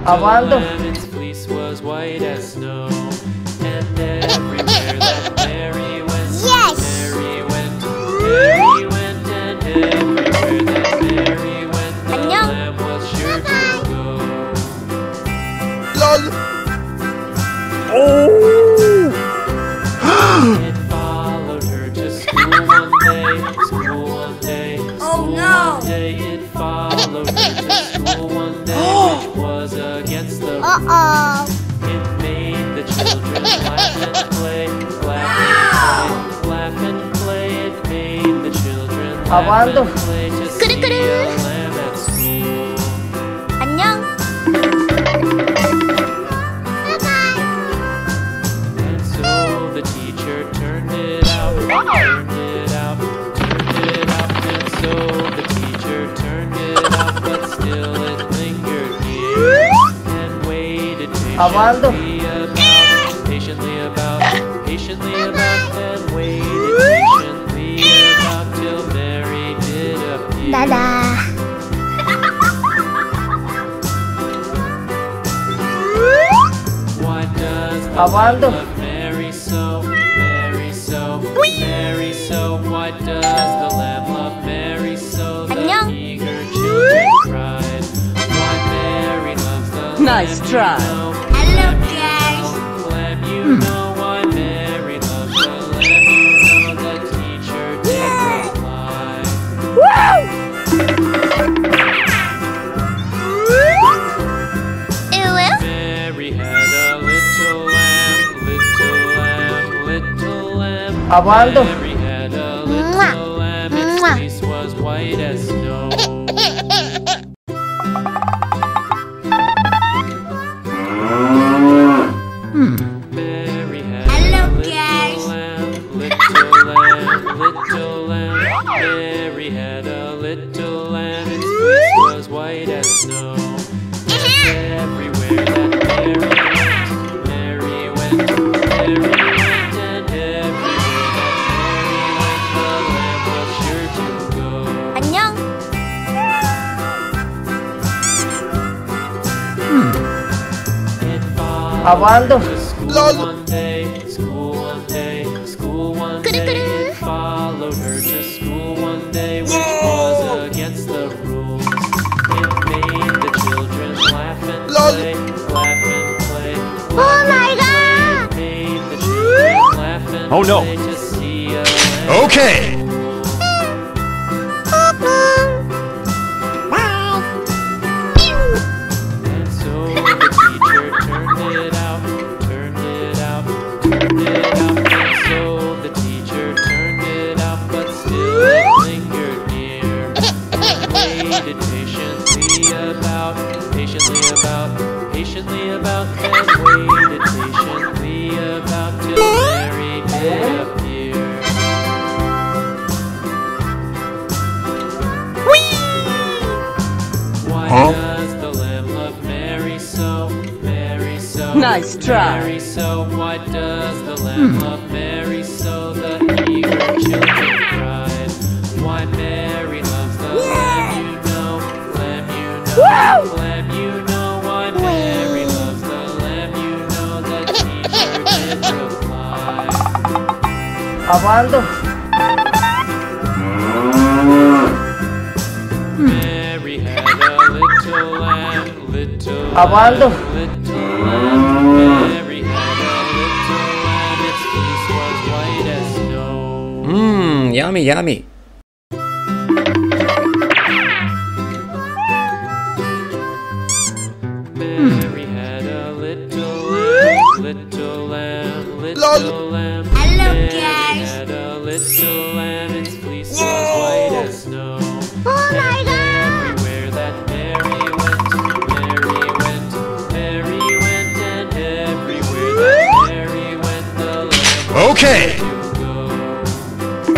Apaan tuh? Its fleece was white as snow, and everywhere that Mary went, Mary went, Mary went, and everywhere that Mary went, the lamb was sure to go. LOL. It followed her to school one day, school one day, school one day. It followed her to school one day, which was against the rules. It made the children laugh and play, laugh and play, laugh and play. It made the children laugh and play to see a lamb at school. 안녕. And so the teacher turned it out, turned it out, turned it out. And so the teacher turned it out, but still it lingered near and waited patiently about, patiently about, and waited patiently about till Mary did appear. Why does the lamb love Mary so, Mary so, Mary so? Why does the lamb love Mary so? The eager children cried. Why Mary loves the lamb, Nice try. Hello, guys. lamb, you know. Why Mary loves the lamb, you know. The teacher did reply. Mary had a little lamb, little lamb, little lamb. Apaan tuh? Mary had a little lamb, its fleece was white as snow. Mary had Hello, a guys. little lamb, little lamb, little lamb. Mary had a little lamb, its fleece was white as snow. Everywhere that Mary went, Mary went, and everywhere that Mary went, the lamb was sure to go. 안녕. It Apaan tuh? followed to school LOL. one day, school one day, school one day. It followed her to school one day, which was against the rules. It made the children laugh and LOL. play, laugh and play, Oh my God. It made the children laugh and Oh, no. play to see a lamb. Okay. And so the teacher turned it out, turned it out, turned it out. And so the teacher turned it out, but still it lingered near and waited patiently about, patiently about, patiently about, and waited patiently about till Mary did appear. Why does the lamb love Mary so, Mary so? Nice try. Mary so. Why does the lamb love Mary so? The eager children cried. Why Mary loves the lamb, you know, lamb, you know, lamb, you know. Why Mary loves the lamb, you know. The teacher did reply. Apaan tuh? Mary had a little lamb, little Apaan tuh? lamb, little lamb. Mary had a little lamb, its fleece was white as snow. Yummy, yummy. Mary had a little lamb, little lamb, little lamb. Hello, Mary guys. had a little lamb, its fleece was white as snow. Oh my God. Everywhere that Mary went, Mary went, Mary went, and everywhere that Mary went, the lamb Okay. to go.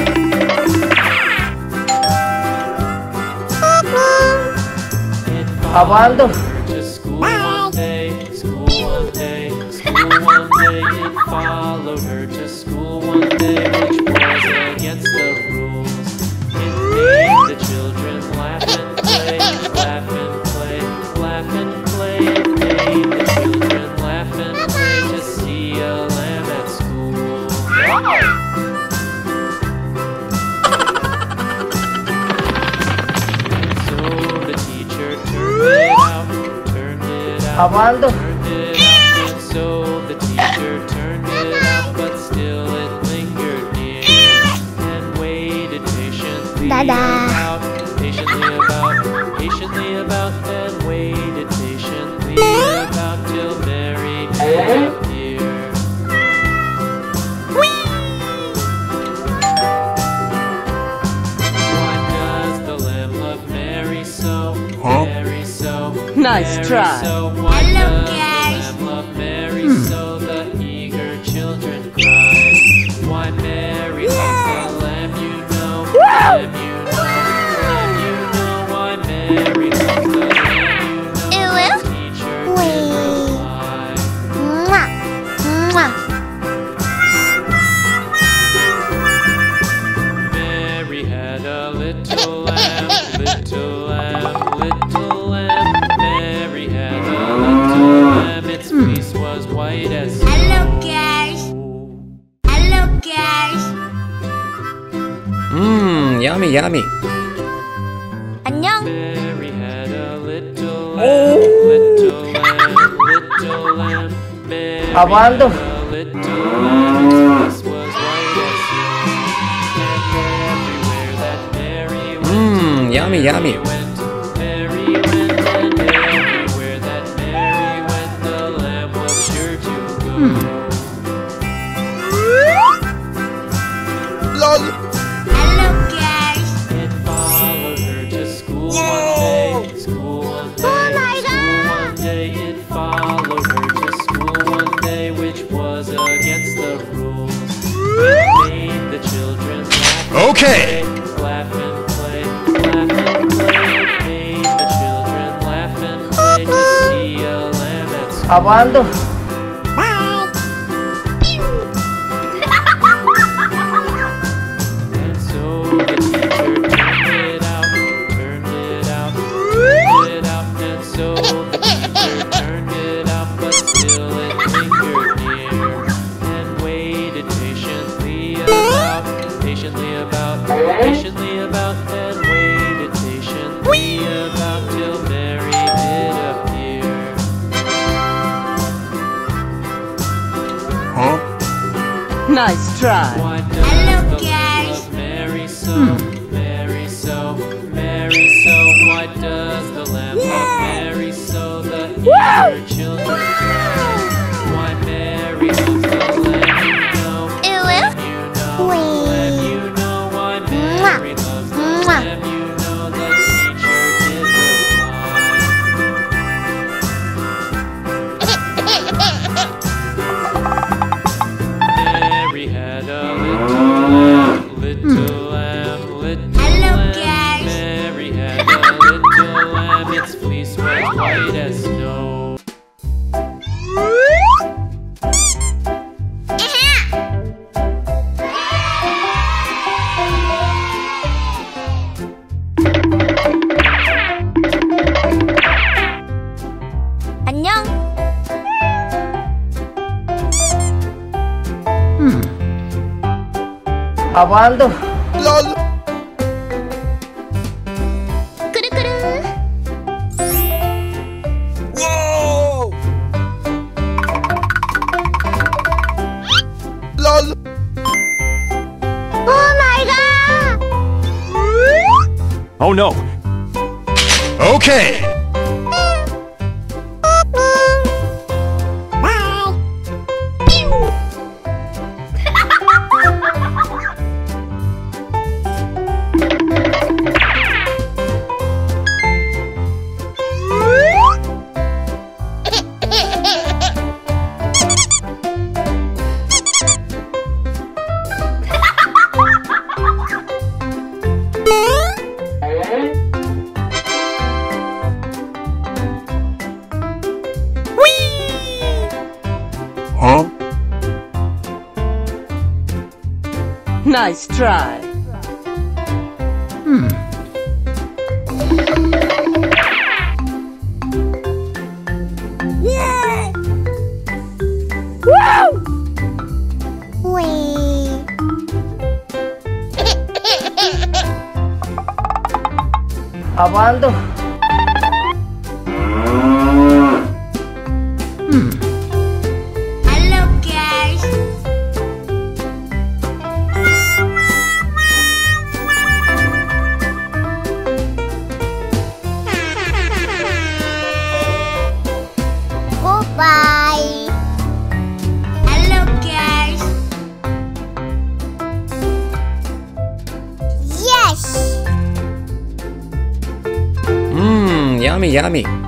It Apaan tuh? followed her to school one day, school one day, school one day. It followed her to school one day, which was against the rules. It made the children laugh and play, laugh and play, laugh and play. It made Aguando. Turned it up, and so the teacher turned it up, but still it lingered near and waited patiently about, patiently about, and waited patiently about till Mary did appear. Why does the lamb love Mary so? Mary so. Nice Mary try. So. Why Hello, does guys. the lamb love Mary so? The eager children cried. Why Mary loves the lamb, you know. Lamb, you know. Lamb, you know. Why Mary loves the lamb, you know. The teacher did reply. Mwah. Mwah. Mary had a little lamb, little lamb, little lamb. Mary had a little lamb, its fleece was white as snow. Hello, guys. Hello, guys. Yummy, yummy. 안녕. Mary had a little lamb, little lamb, little lamb. Mary Aguando. had a little lamb, its fleece was white as snow. And everywhere that Mary went, Yummy, yummy. Mary went, and everywhere that Mary went, the lamb was sure to go. Hello, guys. It followed her to school one day, school one day, school one day. It followed her to school one day, which was against the rules. It made the children laugh. Okay. Laugh and play, laugh and play. It made the children laugh and play to see a lamb at school. Aguando. And so the teacher turned it out, turned it out, turned it out. And so the teacher turned it out, but still it lingered near and waited patiently about, patiently about, patiently about, and waited patiently about till Mary did appear. Nice try. Why does Hello, the guys. love Mary so? Mary so, Mary so. Why does the lamb love Mary so? The eager children cry. Why Mary loves the lamb, you know. Lamb, you know. Lamb, you know. Why Mary loves the lamb, you know. The teacher did reply. Mary had a little lamb, little lamb, little Hello, lamb. guys. Mary had a little lamb, its fleece was white as snow. 안녕. Aguando. 그르그르. 오 마이 갓. Oh no! Okay. Nice try. Aguando. Yummy, yummy.